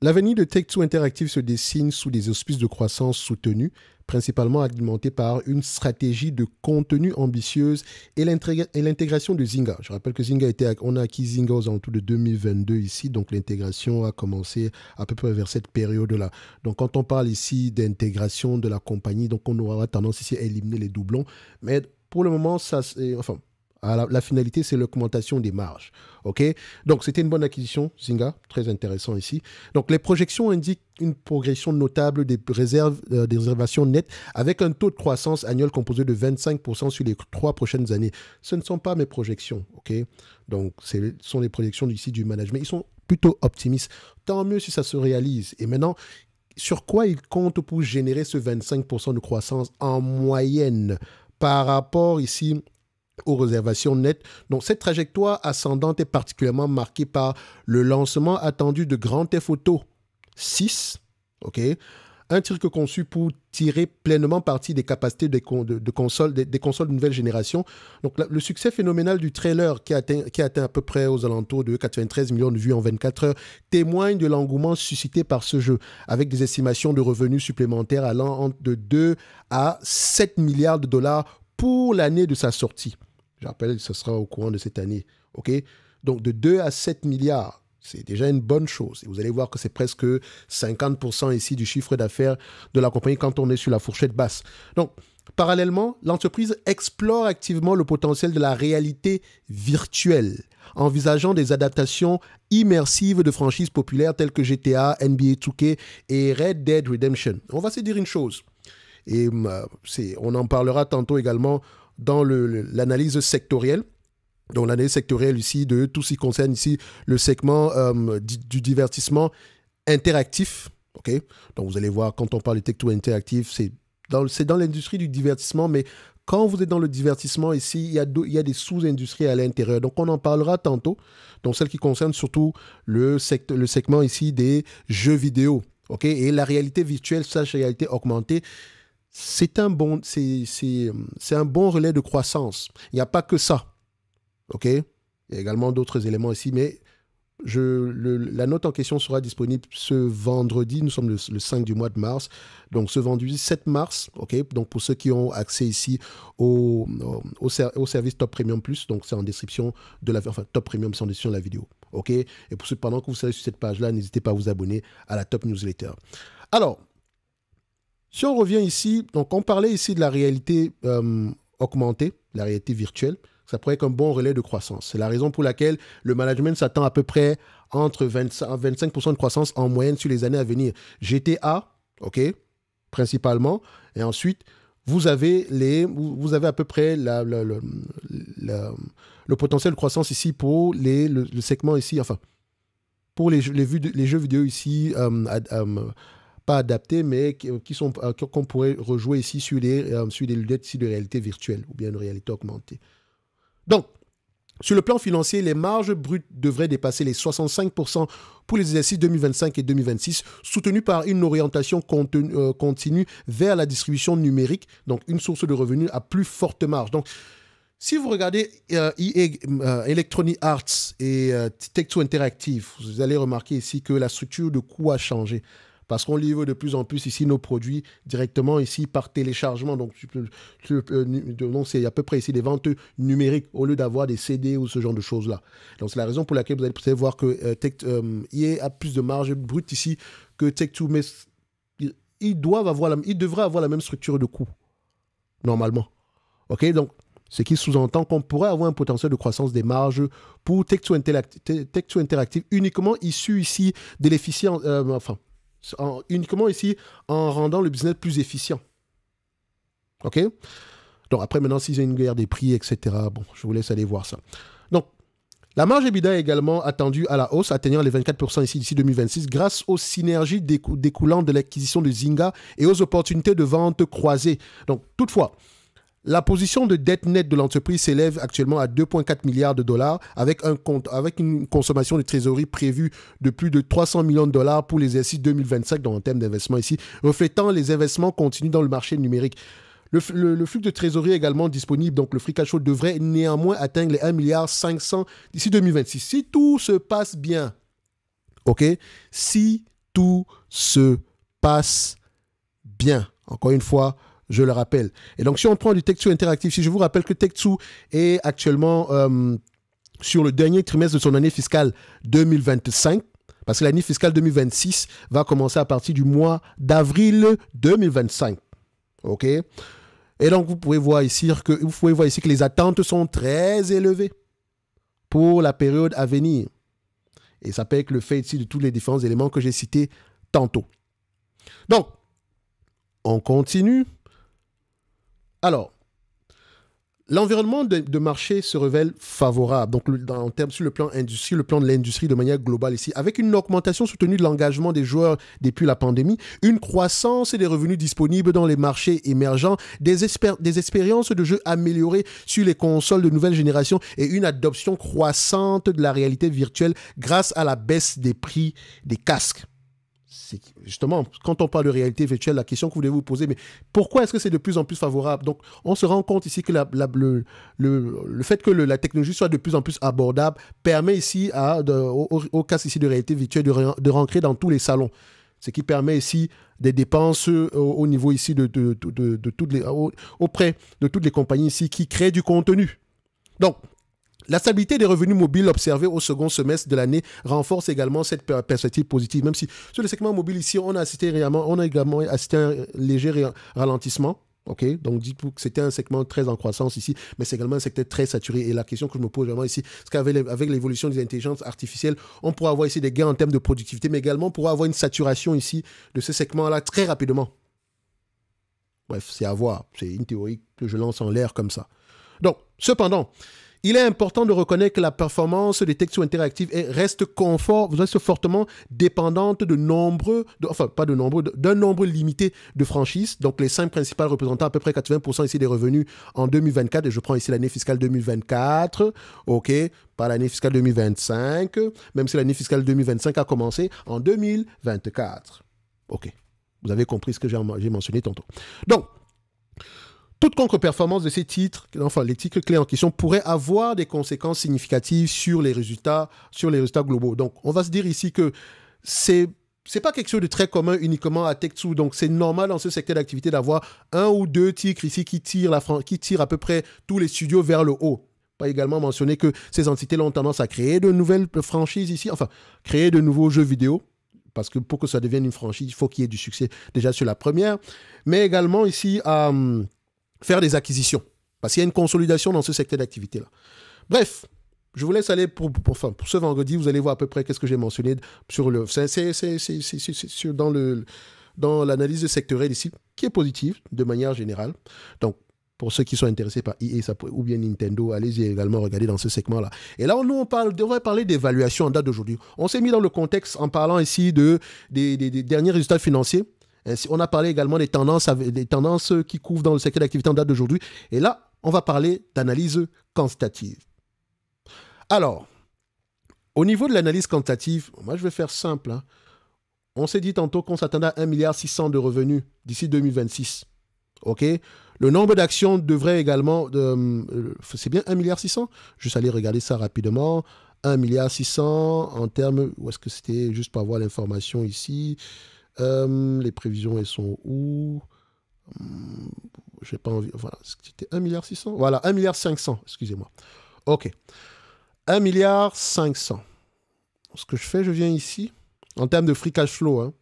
L'avenir de Take-Two Interactive se dessine sous des auspices de croissance soutenus, principalement alimentés par une stratégie de contenu ambitieuse et l'intégration de Zynga. Je rappelle que on a acquis Zynga aux alentours de 2022 ici, donc l'intégration a commencé à peu près vers cette période-là. Donc quand on parle ici d'intégration de la compagnie, donc on aura tendance ici à éliminer les doublons, mais pour le moment, la finalité, c'est l'augmentation des marges. Okay, donc, c'était une bonne acquisition, Zynga, très intéressant ici. Donc, les projections indiquent une progression notable des réservations nettes avec un taux de croissance annuel composé de 25% sur les 3 prochaines années. Ce ne sont pas mes projections, ok? Donc, ce sont les projections ici du management. Ils sont plutôt optimistes. Tant mieux si ça se réalise. Et maintenant, sur quoi ils comptent pour générer ce 25% de croissance en moyenne par rapport ici aux réservations nettes. Donc, cette trajectoire ascendante est particulièrement marquée par le lancement attendu de Grand Theft Auto 6, ok, un titre conçu pour tirer pleinement parti des capacités des consoles de nouvelle génération. Donc, le succès phénoménal du trailer qui a atteint à peu près aux alentours de 93 millions de vues en 24 heures témoigne de l'engouement suscité par ce jeu, avec des estimations de revenus supplémentaires allant de 2 à 7 milliards de dollars pour l'année de sa sortie. Je rappelle que ce sera au courant de cette année. Okay? Donc, de 2 à 7 milliards, c'est déjà une bonne chose. Et vous allez voir que c'est presque 50% ici du chiffre d'affaires de la compagnie quand on est sur la fourchette basse. Donc, parallèlement, l'entreprise explore activement le potentiel de la réalité virtuelle, envisageant des adaptations immersives de franchises populaires telles que GTA, NBA 2K et Red Dead Redemption. On va se dire une chose. Et on en parlera tantôt également dans l'analyse sectorielle. Donc l'analyse sectorielle ici de tout ce qui concerne ici le segment du divertissement interactif. Okay? Donc vous allez voir, quand on parle de Take-Two Interactive, c'est dans l'industrie du divertissement, mais quand vous êtes dans le divertissement ici, il y a des sous-industries à l'intérieur. Donc on en parlera tantôt. Donc celle qui concerne surtout le segment ici des jeux vidéo. Okay? Et la réalité virtuelle, la réalité augmentée, c'est un bon relais de croissance. Il n'y a pas que ça. OK? Il y a également d'autres éléments ici, mais la note en question sera disponible ce vendredi. Nous sommes le 5 du mois de mars. Donc, ce vendredi 7 mars, OK? Donc, pour ceux qui ont accès ici au service Top Premium Plus, donc c'est en description de Top Premium, c'est en description de la vidéo. OK? Et pour ceux, pendant que vous serez sur cette page-là, n'hésitez pas à vous abonner à la Top Newsletter. Alors, si on revient ici, donc on parlait ici de la réalité augmentée, la réalité virtuelle, ça pourrait être un bon relais de croissance. C'est la raison pour laquelle le management s'attend à peu près entre 25% de croissance en moyenne sur les années à venir. GTA, ok, principalement, et ensuite vous avez à peu près le potentiel de croissance ici pour le segment ici, enfin pour les jeux vidéo ici. Pas adaptés, mais qu'on pourrait rejouer ici sur des lunettes ici de réalité virtuelle ou bien de réalité augmentée. Donc, sur le plan financier, les marges brutes devraient dépasser les 65% pour les exercices 2025 et 2026, soutenus par une orientation continue vers la distribution numérique, donc une source de revenus à plus forte marge. Donc, si vous regardez Electronic Arts et Take-Two Interactive, vous allez remarquer ici que la structure de coût a changé. Parce qu'on livre de plus en plus ici nos produits directement ici par téléchargement. Donc, c'est à peu près ici des ventes numériques au lieu d'avoir des CD ou ce genre de choses-là. Donc, c'est la raison pour laquelle vous allez voir que EA a plus de marge brute ici que Take-Two. Mais ils devraient avoir la même structure de coût, normalement. OK? Donc, ce qui sous-entend qu'on pourrait avoir un potentiel de croissance des marges pour Take-Two Interactive uniquement issu ici de l'efficience... uniquement ici en rendant le business plus efficient. OK? Donc après, maintenant, s'il y a une guerre des prix, etc., bon, je vous laisse aller voir ça. Donc, la marge EBITDA est également attendue à la hausse, atteignant les 24% ici d'ici 2026, grâce aux synergies découlant de l'acquisition de Zynga et aux opportunités de vente croisées. Donc, toutefois, la position de dette nette de l'entreprise s'élève actuellement à 2,4 milliards de dollars avec une consommation de trésorerie prévue de plus de 300 millions de dollars pour l'exercice 2025 dans un terme d'investissement ici, reflétant les investissements continus dans le marché numérique. Le flux de trésorerie est également disponible, donc le free cash flow devrait néanmoins atteindre les 1,5 milliard d'ici 2026. Si tout se passe bien, ok, si tout se passe bien. Encore une fois, je le rappelle. Et donc, si on prend du Tech2 Interactive, si je vous rappelle que Tech2 est actuellement sur le dernier trimestre de son année fiscale 2025, parce que l'année fiscale 2026 va commencer à partir du mois d'avril 2025. OK? Et donc, vous pouvez voir ici que les attentes sont très élevées pour la période à venir. Et ça peut être le fait ici de tous les différents éléments que j'ai cités tantôt. Donc, on continue. Alors, l'environnement de marché se révèle favorable, donc en termes sur le plan industrie, le plan de l'industrie de manière globale ici, avec une augmentation soutenue de l'engagement des joueurs depuis la pandémie, une croissance des revenus disponibles dans les marchés émergents, des expériences de jeux améliorées sur les consoles de nouvelle génération et une adoption croissante de la réalité virtuelle grâce à la baisse des prix des casques. Justement, quand on parle de réalité virtuelle, la question que vous devez vous poser, mais pourquoi est-ce que c'est de plus en plus favorable? Donc, on se rend compte ici que le fait que la technologie soit de plus en plus abordable permet ici au cas ici de réalité virtuelle de rentrer dans tous les salons. Ce qui permet ici des dépenses au niveau ici auprès de toutes les compagnies ici qui créent du contenu. Donc, la stabilité des revenus mobiles observée au second semestre de l'année renforce également cette perspective positive, même si sur le segment mobile ici, on a également assisté à un léger ralentissement. Okay? Donc, dites-vous que c'était un segment très en croissance ici, mais c'est également un secteur très saturé. Et la question que je me pose vraiment ici, c'est qu'avec l'évolution des intelligences artificielles, on pourra avoir ici des gains en termes de productivité, mais également on pourra avoir une saturation ici de ce segment-là très rapidement. Bref, c'est à voir. C'est une théorie que je lance en l'air comme ça. Donc, cependant, il est important de reconnaître que la performance des Tech2 Interactive reste fortement dépendante d'un nombre limité de franchises. Donc, les 5 principales représentant à peu près 80% ici des revenus en 2024. Et je prends ici l'année fiscale 2024, OK, pas l'année fiscale 2025, même si l'année fiscale 2025 a commencé en 2024. OK, vous avez compris ce que j'ai mentionné tantôt. Donc, toute contre-performance de ces titres, enfin les titres clés en question, pourrait avoir des conséquences significatives sur les résultats globaux. Donc, on va se dire ici que c'est pas quelque chose de très commun uniquement à Tech2. Donc, c'est normal dans ce secteur d'activité d'avoir 1 ou 2 titres ici qui tirent à peu près tous les studios vers le haut. Pas également mentionner que ces entités-là ont tendance à créer de nouvelles franchises ici, enfin, créer de nouveaux jeux vidéo. Parce que pour que ça devienne une franchise, il faut qu'il y ait du succès déjà sur la première. Mais également ici à faire des acquisitions. Parce qu'il y a une consolidation dans ce secteur d'activité-là. Bref, je vous laisse aller pour ce vendredi. Vous allez voir à peu près qu'est-ce que j'ai mentionné dans l'analyse sectorielle ici, qui est positive de manière générale. Donc, pour ceux qui sont intéressés par EA ou bien Nintendo, allez-y également regarder dans ce segment-là. Et là, nous, on va parler d'évaluation en date d'aujourd'hui. On s'est mis dans le contexte en parlant ici des derniers résultats financiers. On a parlé également des tendances qui couvrent dans le secteur d'activité en date d'aujourd'hui. Et là, on va parler d'analyse quantitative. Alors, au niveau de l'analyse quantitative, moi, je vais faire simple. Hein. On s'est dit tantôt qu'on s'attendait à 1,6 milliard de revenus d'ici 2026. OK? Le nombre d'actions devrait également... c'est bien 1,6 milliard? Juste aller regarder ça rapidement. 1,6 milliard en termes... Où est-ce que c'était? Juste pour avoir l'information ici. Les prévisions, elles sont où? J'ai pas envie. Voilà, c'était 1,6 milliard. Voilà, 1,5 milliard, excusez-moi. OK. 1,5 milliard. Ce que je fais, je viens ici, en termes de free cash flow. Hein.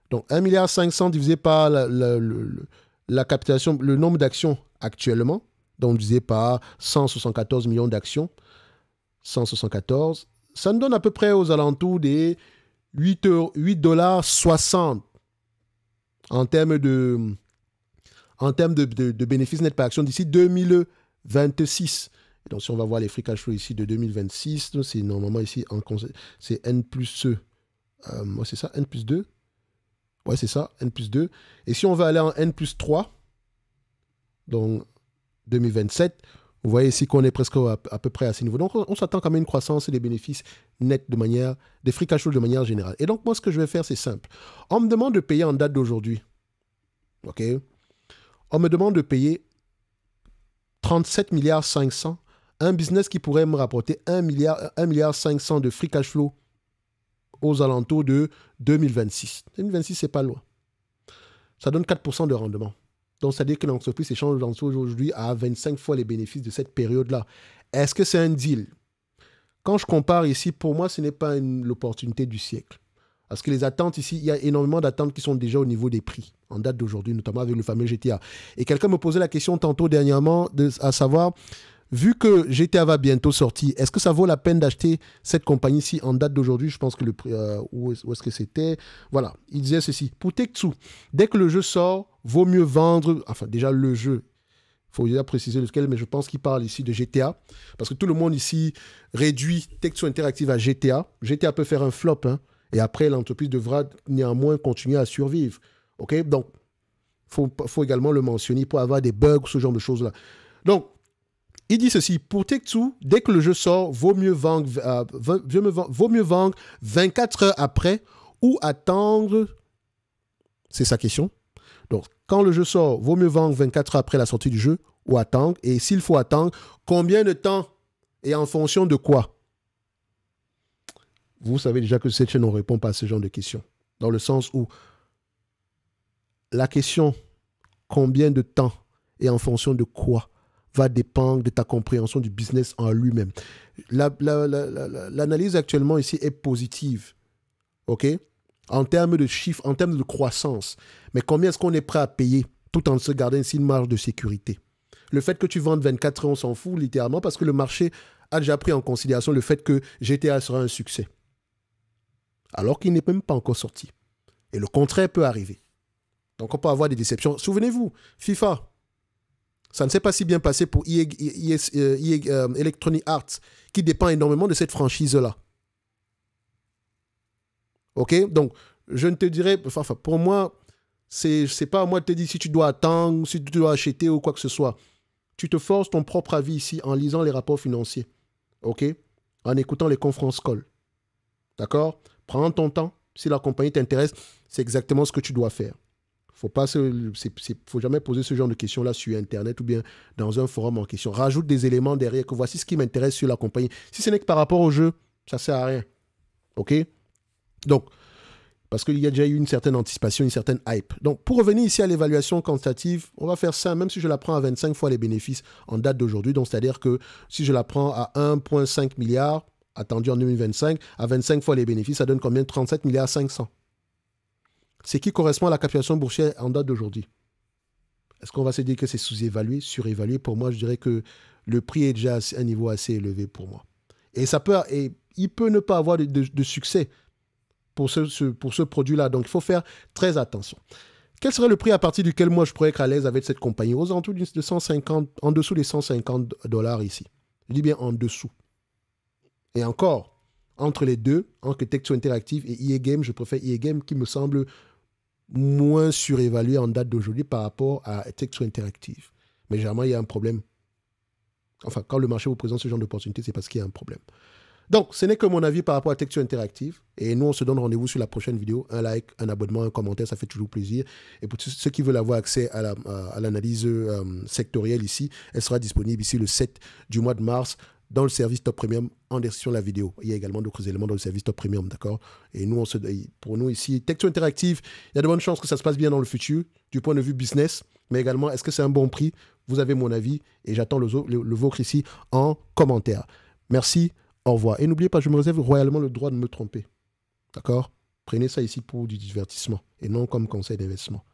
Donc, 1,5 milliard divisé par la capitalisation, le nombre d'actions actuellement, donc divisé par 174 millions d'actions. 174. Ça nous donne à peu près aux alentours des 8,60$ en termes de bénéfices net par action d'ici 2026. Et donc, si on va voir les free cash flow ici de 2026, c'est normalement ici, c'est N plus c'est ça, N plus 2. Ouais, c'est ça, N plus 2. Et si on va aller en N plus 3, donc 2027, vous voyez ici qu'on est presque à peu près à ce niveau. Donc, on s'attend quand même à une croissance des bénéfices nets des free cash flow de manière générale. Et donc, moi, ce que je vais faire, c'est simple. On me demande de payer en date d'aujourd'hui. OK? On me demande de payer 37 milliards 500. Un business qui pourrait me rapporter 1,5 milliard de free cash flow aux alentours de 2026. 2026, c'est pas loin. Ça donne 4% de rendement. Donc, ça veut dire que l'entreprise s'échange aujourd'hui à 25 fois les bénéfices de cette période-là. Est-ce que c'est un deal? Quand je compare ici, pour moi, ce n'est pas l'opportunité du siècle. Parce que les attentes ici, il y a énormément d'attentes qui sont déjà au niveau des prix, en date d'aujourd'hui, notamment avec le fameux GTA. Et quelqu'un me posait la question tantôt dernièrement, à savoir, vu que GTA va bientôt sortir, est-ce que ça vaut la peine d'acheter cette compagnie-ci en date d'aujourd'hui? Je pense que le prix, où est-ce que c'était? Voilà, il disait ceci. Pour Take-Two, dès que le jeu sort, vaut mieux vendre, enfin déjà le jeu, il faut déjà préciser lequel, mais je pense qu'il parle ici de GTA, parce que tout le monde ici réduit Take-Two Interactive à GTA. GTA peut faire un flop, hein. Et après, l'entreprise devra néanmoins continuer à survivre. OK? Donc, il faut également le mentionner pour avoir des bugs, ce genre de choses-là. Donc, il dit ceci. Pour Take-Two, dès que le jeu sort, vaut mieux vendre 24 heures après ou attendre... C'est sa question. Donc, quand le jeu sort, vaut mieux vendre 24 heures après la sortie du jeu ou attendre. Et s'il faut attendre, combien de temps et en fonction de quoi? Vous savez déjà que cette chaîne ne répond pas à ce genre de questions. Dans le sens où la question combien de temps et en fonction de quoi va dépendre de ta compréhension du business en lui-même. L'analyse actuellement ici est positive. OK? En termes de chiffres, en termes de croissance. Mais combien est-ce qu'on est prêt à payer tout en se gardant ici une marge de sécurité? Le fait que tu vendes 24 heures, on s'en fout littéralement parce que le marché a déjà pris en considération le fait que GTA sera un succès. Alors qu'il n'est même pas encore sorti. Et le contraire peut arriver. Donc on peut avoir des déceptions. Souvenez-vous, FIFA, ça ne s'est pas si bien passé pour Electronic Arts, qui dépend énormément de cette franchise-là. OK? Donc, je ne te dirais... Enfin, pour moi, c'est pas à moi de te dire si tu dois attendre, si tu dois acheter ou quoi que ce soit. Tu te forces ton propre avis ici en lisant les rapports financiers. OK? En écoutant les conference calls. D'accord? Prends ton temps. Si la compagnie t'intéresse, c'est exactement ce que tu dois faire. Faut jamais poser ce genre de questions-là sur Internet ou bien dans un forum en question. Rajoute des éléments derrière que voici ce qui m'intéresse sur la compagnie. Si ce n'est que par rapport au jeu, ça ne sert à rien. OK? Donc, parce qu'il y a déjà eu une certaine anticipation, une certaine hype. Donc, pour revenir ici à l'évaluation quantitative, on va faire ça, même si je la prends à 25 fois les bénéfices en date d'aujourd'hui. Donc, c'est-à-dire que si je la prends à 1,5 milliard, attendu en 2025, à 25 fois les bénéfices, ça donne combien? 37 milliards 500. C'est qui correspond à la capitalisation boursière en date d'aujourd'hui. Est-ce qu'on va se dire que c'est sous-évalué, surévalué? Pour moi, je dirais que le prix est déjà à un niveau assez élevé pour moi. Et il peut ne pas avoir de succès pour ce produit-là. Donc, il faut faire très attention. Quel serait le prix à partir duquel moi, je pourrais être à l'aise avec cette compagnie? Aux alentours de 150, en dessous des $150 ici. Je dis bien en dessous. Et encore, entre les deux, entre Take-Two Interactive et EA Games, je préfère EA Games qui me semble moins surévalué en date d'aujourd'hui par rapport à Take-Two Interactive. Mais généralement, il y a un problème. Enfin, quand le marché vous présente ce genre d'opportunité, c'est parce qu'il y a un problème. Donc, ce n'est que mon avis par rapport à Take-Two Interactive. Et nous, on se donne rendez-vous sur la prochaine vidéo. Un like, un abonnement, un commentaire, ça fait toujours plaisir. Et pour ceux qui veulent avoir accès à l'analyse sectorielle ici, elle sera disponible ici le 7 du mois de mars dans le service Top Premium en description de la vidéo. Il y a également d'autres éléments dans le service Top Premium, d'accord? Et nous, pour nous ici, Take-Two Interactive, il y a de bonnes chances que ça se passe bien dans le futur, du point de vue business, mais également, est-ce que c'est un bon prix? Vous avez mon avis et j'attends le vôtre ici en commentaire. Merci, au revoir. Et n'oubliez pas, je me réserve royalement le droit de me tromper, d'accord? Prenez ça ici pour du divertissement et non comme conseil d'investissement.